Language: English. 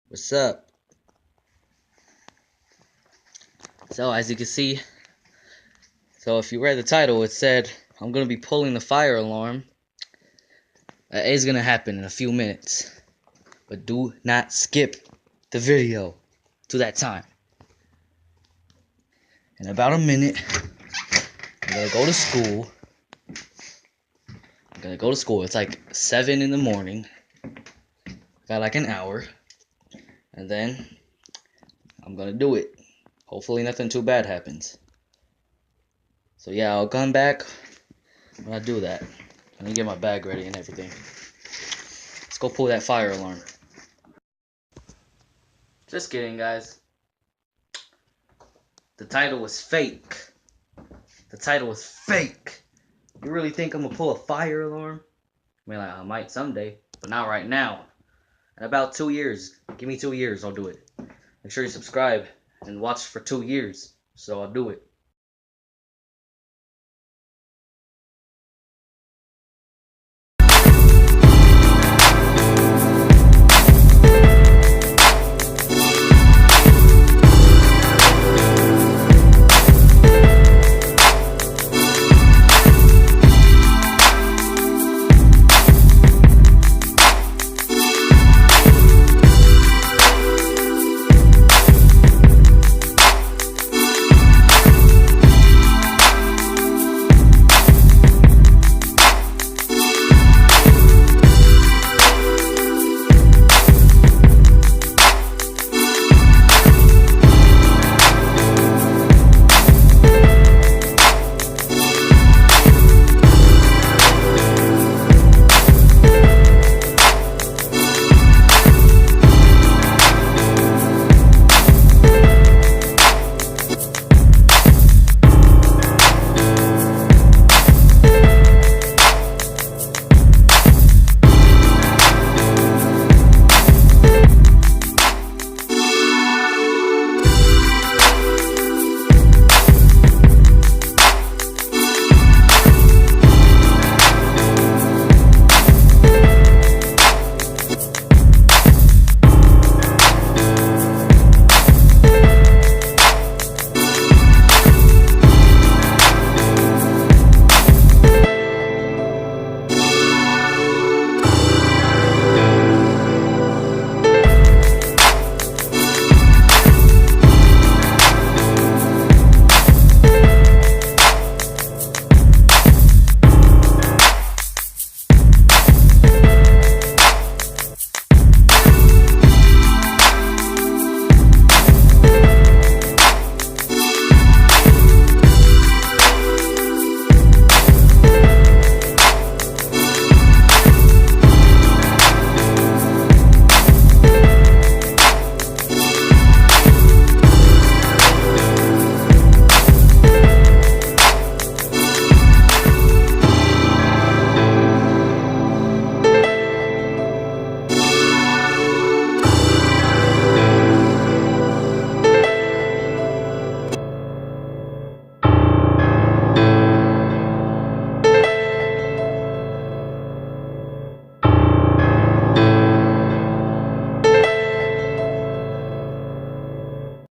What's up? So as you can see, if you read the title, it said I'm gonna be pulling the fire alarm. It is gonna happen in a few minutes, but do not skip the video to that time. In about a minute, I'm gonna go to school. It's like 7 in the morning. Got like an hour, and then I'm gonna do it. Hopefully nothing too bad happens. So yeah, I'll come back when I do that. Let me get my bag ready and everything. Let's go pull that fire alarm. Just kidding, guys. The title was fake. The title was fake. You really think I'm gonna pull a fire alarm? I mean, like, I might someday, but not right now. In about 2 years, give me 2 years, I'll do it. Make sure you subscribe and watch for 2 years, so I'll do it.